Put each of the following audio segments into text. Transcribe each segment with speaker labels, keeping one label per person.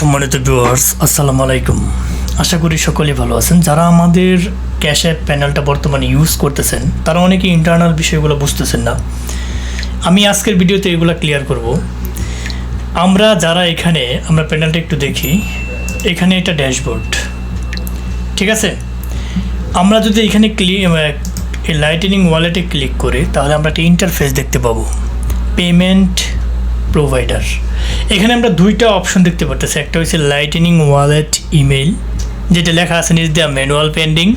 Speaker 1: সম্মানিত ভিউয়ার্স, আসসালামু আলাইকুম। আশা করি সকলেই ভালো আছেন। যারা আমাদের ক্যাশ অ্যাপ প্যানেলটা বর্তমানে ইউজ করতেছেন তারা অনেকে ইন্টারনাল বিষয়গুলো বুঝতেছেন না। আমি আজকের ভিডিওতে এগুলো ক্লিয়ার করব। আমরা প্যানেলটা একটু দেখি। এখানে একটা ড্যাশবোর্ড, ঠিক আছে। আমরা যদি এখানে লাইটনিং ওয়ালেটে ক্লিক করি তাহলে আমরা একটা ইন্টারফেস দেখতে পাবো, পেমেন্ট প্রোভাইডার। এখানে আমরা দুইটা অপশন দেখতে পাচ্ছি। একটা হচ্ছে লাইটনিং ওয়ালেট ইমেইল, যেটা লেখা আছে নিজ দেওয়া ম্যানুয়াল পেন্ডিং।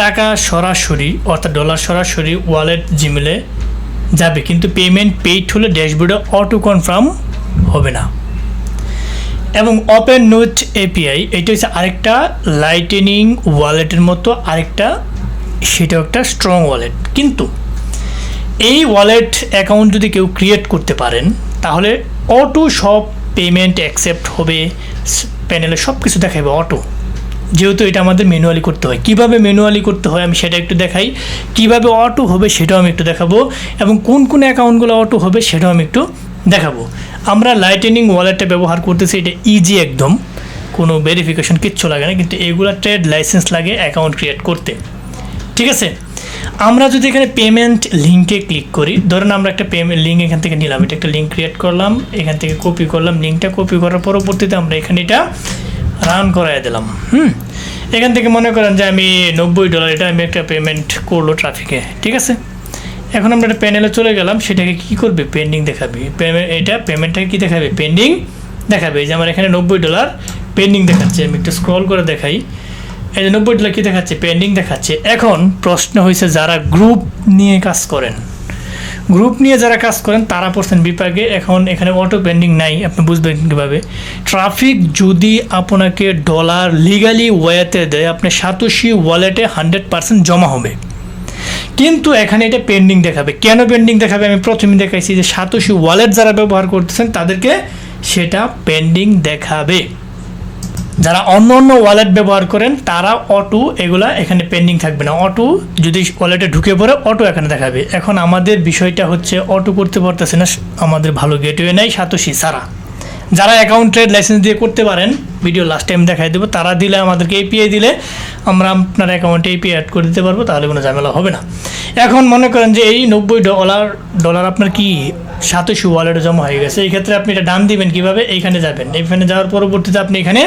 Speaker 1: টাকা সরাসরি অর্থাৎ ডলার সরাসরি ওয়ালেট জিমেলে যাবে, কিন্তু পেমেন্ট পেইড হলে ড্যাশবোর্ডে অটো কনফার্ম হবে না। এবং ওপেন নোট এপিআই, এটা হচ্ছে আরেকটা লাইটনিং ওয়ালেটের মতো আরেকটা, সেটাও একটা স্ট্রং ওয়ালেট। কিন্তু এই ওয়ালেট অ্যাকাউন্ট যদি কেউ ক্রিয়েট করতে পারেন তাহলে অটো সব পেমেন্ট অ্যাকসেপ্ট হবে, প্যানেলে সব কিছু দেখাবে অটো। যেহেতু এটা আমাদের ম্যানুয়ালি করতে হয়। কিভাবে ম্যানুয়ালি করতে হয় আমি সেটা একটু দেখাই, কিভাবে অটো হবে সেটাও আমি একটু দেখাবো, এবং কোন কোন অ্যাকাউন্টগুলো অটো হবে সেটাও আমি একটু দেখাবো। আমরা লাইটনিং ওয়ালেটটা ব্যবহার করতেছি, এটা ইজি একদম, কোনো ভেরিফিকেশন কিচ্ছু লাগে না, কিন্তু এগুলো ট্রেড লাইসেন্স লাগে অ্যাকাউন্ট ক্রিয়েট করতে, ঠিক আছে। আমরা যদি এখানে পেমেন্ট লিঙ্কে ক্লিক করি, ধরেন আমরা একটা পেমেন্ট লিঙ্ক এখান থেকে নিলাম, এটা একটা লিঙ্ক ক্রিয়েট করলাম, এখান থেকে কপি করলাম, লিঙ্কটা কপি করার পরবর্তীতে আমরা এখানে এটা রান করাই দিলাম। এখান থেকে মনে করেন যে আমি $90 এটা আমি একটা পেমেন্ট করলো ট্রাফিকে, ঠিক আছে। এখন আমরা একটা প্যানেলে চলে গেলাম, সেটাকে কী করবে, পেন্ডিং দেখাবে। এটা পেমেন্টটাকে কী দেখাবে, পেন্ডিং দেখাবে। এই যে আমার এখানে $90 পেন্ডিং দেখাচ্ছে। আমি একটু স্ক্রল করে দেখাই, এই যে $90 কী দেখাচ্ছে, পেন্ডিং দেখাচ্ছে। এখন প্রশ্ন হয়েছে যারা গ্রুপ নিয়ে কাজ করেন, যারা কাজ করেন তারা পড়ছেন বিপাকে। এখন এখানে অটো পেন্ডিং নাই, আপনি বুঝবেন কীভাবে। ট্রাফিক যদি আপনাকে ডলার লিগালি ওয়েতে দেয়, আপনার সাতোশি ওয়ালেটে 100% জমা হবে, কিন্তু এখানে এটা পেন্ডিং দেখাবে। কেন পেন্ডিং দেখাবে আমি প্রথমে দেখাইছি, যে সাতোশি ওয়ালেট যারা ব্যবহার করতেছেন তাদেরকে সেটা পেন্ডিং দেখাবে। যারা অন্য অন্য ওয়ালেট ব্যবহার করেন তারা অটো এগুলা এখানে পেন্ডিং থাকবে না। অটো যদি ওয়ালেটে ঢুকে পড়ে অটো এখানে দেখাবে। এখন আমাদের বিষয়টা হচ্ছে অটো করতে পারতেছে না, আমাদের ভালো গেটওয়ে নেই সাতোশি ছাড়া। যারা অ্যাকাউন্ট ট্রেড লাইসেন্স দিয়ে করতে পারেন, ভিডিও লাস্ট টাইম দেখাই দেবো, তারা দিলে আমাদেরকে এপিআই দিলে আমরা আপনার অ্যাকাউন্টে এপিআই অ্যাড করে দিতে পারবো, তাহলে কোনো ঝামেলা হবে না। এখন মনে করেন যে এই $90 আপনার কি সাতোশি ওয়ালেটে জমা হয়ে গেছে। এই ক্ষেত্রে আপনি এটা ডান দিবেন কীভাবে, এইখানে যাবেন। এইখানে যাওয়ার পরবর্তীতে আপনি এখানে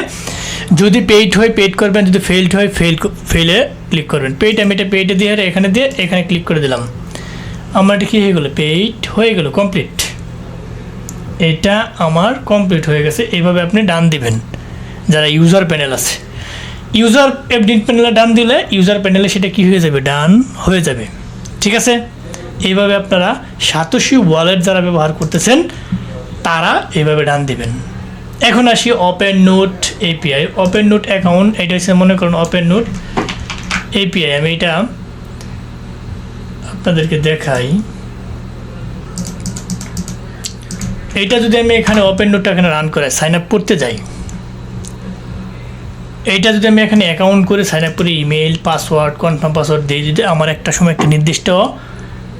Speaker 1: যদি পেইড হয় পেইড করবেন, যদি ফেইল্ড হয় ফেলে ক্লিক করবেন। পেইড আমি এটা পেইডে দিয়ে এখানে ক্লিক করে দিলাম। আমার এটা কী হয়ে গেলো, পেইড হয়ে গেলো, কমপ্লিট। এটা আমার কমপ্লিট হয়ে গেছে। এইভাবে আপনি ডান দিবেন। যারা ইউজার প্যানেল আছে, ইউজার এডমিন প্যানেলে ডান দিলে ইউজার প্যানেলে সেটা কী হয়ে যাবে, ডান হয়ে যাবে, ঠিক আছে। এইভাবে আপনারা সাতোশি ওয়ালেট যারা ব্যবহার করতেছেন তারা এইভাবে ডান দিবেন। এখন আসি open note API, open note account. এটা হচ্ছে মনে করুন ওপেন নোট এপিআই। আমি এটা আপনাদেরকে দেখাই। এইটা যদি আমি এখানে ওপেন নোটটা এখানে রান করে সাইন আপ করতে যাই, এইটা যদি আমি এখানে অ্যাকাউন্ট করে সাইন আপ করি, ইমেল পাসওয়ার্ড কনফার্ম পাসওয়ার্ড দিয়ে যদি আমার একটা সময় একটা নির্দিষ্ট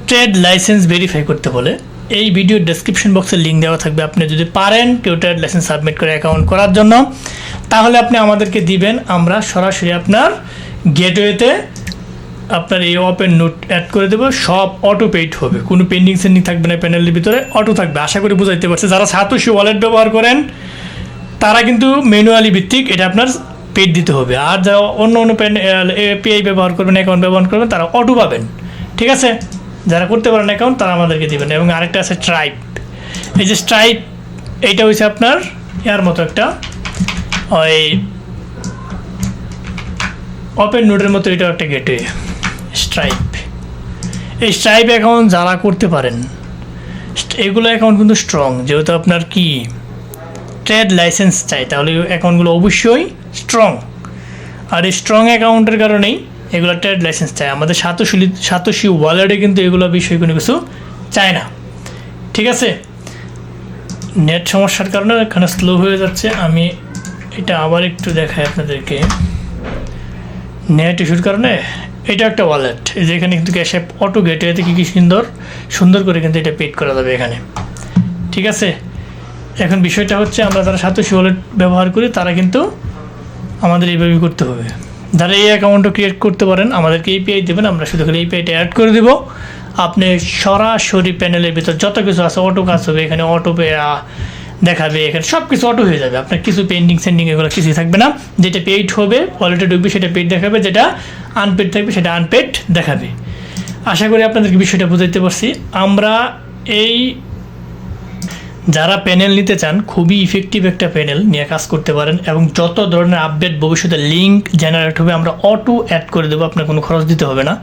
Speaker 1: ট্রেড লাইসেন্স ভেরিফাই করতে বলে, এই ভিডিও ডেসক্রিপশন বক্সে লিঙ্ক দেওয়া থাকবে। আপনি যদি পারেন কেউ ট্রেড লাইসেন্স সাবমিট করে অ্যাকাউন্ট করার জন্য, তাহলে আপনি আমাদেরকে দিবেন, আমরা সরাসরি আপনার গেটওয়েতে আপনার এই ওপেন নোট অ্যাড করে দেবো। সব অটো পেইড হবে, কোনো পেন্ডিং সেন্ডিং থাকবে না, প্যানেলের ভিতরে অটো থাকবে। আশা করি বুঝাইতে পারছে। যারা সাতোশি ওয়ালেট ব্যবহার করেন তারা কিন্তু ম্যানুয়ালি ভিত্তিক এটা আপনার পেইড দিতে হবে। আর যারা অন্য এপিআই ব্যবহার করবেন, অ্যাকাউন্ট ব্যবহার করবেন, তারা অটো পাবেন, ঠিক আছে। যারা করতে পারেন অ্যাকাউন্ট তারা আমাদেরকে দেবেন। এবং আরেকটা আছে স্ট্রাইপ। এই যে স্ট্রাইপ, এইটা হচ্ছে আপনার ইয়ার মতো একটা ওই ওপেন নোটের মতো, এটাও একটা গেটওয়ে স্ট্রাইপ। এই স্ট্রাইপ অ্যাকাউন্ট যারা করতে পারেন, এগুলো অ্যাকাউন্ট কিন্তু স্ট্রং। যেহেতু আপনার কি ট্রেড লাইসেন্স চাই, তাহলে অ্যাকাউন্টগুলো অবশ্যই স্ট্রং। আর এই স্ট্রং অ্যাকাউন্টের কারণেই এগুলো ট্রেড লাইসেন্স চায়। আমাদের সাতোশি ওয়ালেটে কিন্তু এগুলো বিষয় কোনো কিছু চায় না, ঠিক আছে। নেট সমস্যার কারণে এখানে স্লো হয়ে যাচ্ছে। আমি এটা আবার একটু দেখাই আপনাদেরকে। নেট ইস্যুর কারণে এটা একটা ওয়ালেট, এই যে এখানে কিন্তু ক্যাশ অ্যাপ অটো গেটওয়েতে কী সুন্দর করে কিন্তু এটা পেড করা যাবে এখানে, ঠিক আছে। এখন বিষয়টা হচ্ছে আমরা যারা সাতোশি ওয়ালেট ব্যবহার করি তারা কিন্তু আমাদের এইভাবেই করতে হবে। যারা এই অ্যাকাউন্টও ক্রিয়েট করতে পারেন আমাদেরকে এপিআই দেবেন, আমরা শুধু করে এপিআইটা অ্যাড করে দেবো। আপনি সরাসরি প্যানেলের ভিতর যত কিছু আছে অটো কাজ হবে, এখানে অটো পে দেখাবে, এখানে সব কিছু অটো হয়ে যাবে। আপনার কিছু পেন্ডিং সেন্ডিং এগুলো কিছুই থাকবে না। যেটা পেইড হবে ওয়ালেটে ঢুকবে সেটা পেইড দেখাবে, যেটা আনপেড থাকবে সেটা আনপেড দেখাবে। আশা করি আপনাদেরকে বিষয়টা বুঝাইতে পারছি। আমরা এই যারা প্যানেল নিতে চান খুবই ইফেক্টিভ একটা প্যানেল নিয়ে কাজ করতে পারেন, এবং যত ধরনের আপডেট ভবিষ্যতে লিঙ্ক জেনারেট হবে আমরা অটো অ্যাড করে দেবো, আপনার কোনো খরচ দিতে হবে না।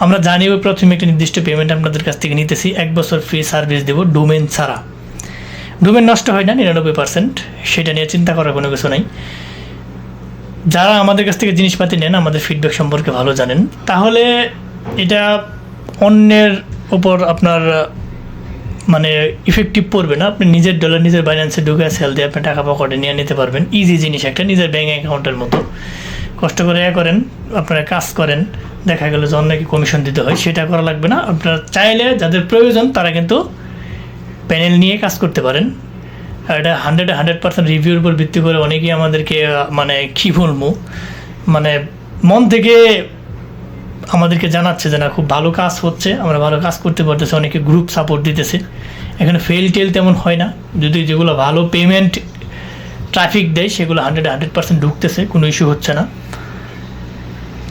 Speaker 1: আমরা জানিও প্রথমে একটা নির্দিষ্ট পেমেন্ট আপনাদের কাছ থেকে নিতেছি, 1 বছর ফ্রি সার্ভিস দেবো ডোমেন ছাড়া। ডোমেন নষ্ট হয় না 99%, সেটা নিয়ে চিন্তা করার কোনো কিছু নাই। যারা আমাদের কাছ থেকে জিনিসপাতি নেন আমাদের ফিডব্যাক সম্পর্কে ভালো জানেন, তাহলে এটা অন্যের ওপর আপনার মানে ইফেক্টিভ পড়বে না। আপনি নিজের ডলার নিজের বাইন্যান্সে ঢুকে সেল দিয়ে আপনি টাকা পকেটে নিয়ে নিতে পারবেন। ইজি জিনিস একটা, নিজের ব্যাঙ্ক অ্যাকাউন্টের মতো। কষ্ট করে করেন, আপনারা কাজ করেন, দেখা গেল যে অন্যকে কমিশন দিতে হয়, সেটা করা লাগবে না। আপনারা চাইলে যাদের প্রয়োজন তারা কিন্তু প্যানেল নিয়ে কাজ করতে পারেন। আর এটা 100% রিভিউর উপর ভিত্তি করে অনেকেই আমাদেরকে মানে কী বলবো, মানে মন থেকে আমাদেরকে জানাচ্ছে যে না খুব ভালো কাজ হচ্ছে, আমরা ভালো কাজ করতে পারতেছি, অনেকে গ্রুপ সাপোর্ট দিতেছে। এখানে ফেল টেল তেমন হয় না, যদি যেগুলো ভালো পেমেন্ট ট্রাফিক দেয় সেগুলো 100% ঢুকতেছে, কোনো ইস্যু হচ্ছে না।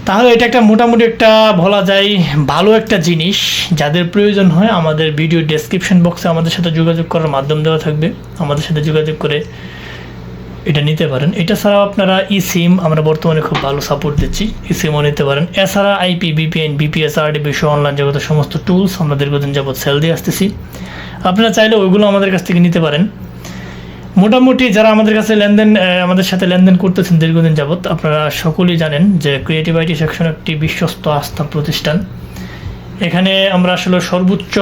Speaker 1: তাহলে এটা একটা মোটামুটি একটা বলা যায় ভালো একটা জিনিস। যাদের প্রয়োজন হয় আমাদের ভিডিও ডেসক্রিপশন বক্সে আমাদের সাথে যোগাযোগ করার মাধ্যম দেওয়া থাকবে, আমাদের সাথে যোগাযোগ করে এটা নিতে পারেন। এটা ছাড়াও আপনারা সিম আমরা বর্তমানে খুব ভালো সাপোর্ট দিচ্ছি, সিমও নিতে পারেন। এছাড়া আইপি, বিপিএন, বিপিএস, আরডিবি সহ অনলাইন জগতের সমস্ত টুলস আমরা দীর্ঘদিন যাবৎ সেল দিয়ে আসতেছি। আপনারা চাইলে ওইগুলো আমাদের কাছ থেকে নিতে পারেন। মোটামুটি যারা আমাদের কাছে আমাদের সাথে লেনদেন করতেছেন দীর্ঘদিন যাবৎ, আপনারা সকলেই জানেন যে ক্রিয়েটিভ আইটি সেকশন একটি বিশ্বস্ত আস্থা প্রতিষ্ঠান। এখানে আমরা আসলে সর্বোচ্চ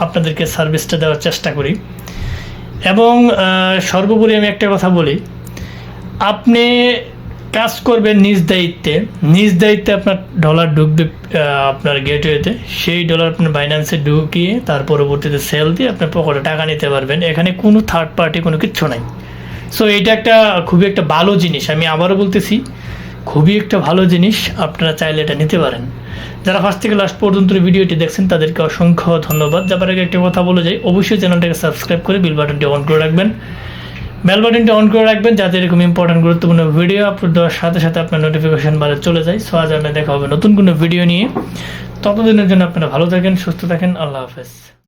Speaker 1: আপনাদেরকে সার্ভিসটা দেওয়ার চেষ্টা করি। এবং সর্বোপরি আমি একটা কথা বলি, আপনি কাজ করবেন নিজ দায়িত্বে আপনার ডলার ঢুকবে আপনার গেটওয়েতে, সেই ডলার আপনার বাইন্যান্সে ঢুকিয়ে তার পরবর্তীতে সেল দিয়ে আপনার পকেটে টাকা নিতে পারবেন। এখানে কোনো থার্ড পার্টি কোনো কিচ্ছু নাই। সো এটা একটা খুবই একটা ভালো জিনিস, আমি আবারও বলতেছি খুবই একটা ভালো জিনিস, আপনারা চাইলে এটা নিতে পারেন। যারা ফার্স্ট থেকে লাস্ট পর্যন্ত ভিডিওটি দেখছেন তাদেরকে অসংখ্য ধন্যবাদ। যাবার আগে একটা কথা বলে যাই, অবশ্যই চ্যানেলটাকে সাবস্ক্রাইব করে বেল বাটনটি অন করে রাখবেন, যাতে এরকম ইম্পর্টেন্ট গুরুত্বপূর্ণ ভিডিও আপলোড দেওয়ার সাথে সাথে আপনার নোটিফিকেশন বারে চলে যায়। সো আজ আমরা দেখা হবে নতুন কোনো ভিডিও নিয়ে। ততদিনের জন্য আপনারা ভালো থাকেন, সুস্থ থাকেন। আল্লাহ হাফেজ।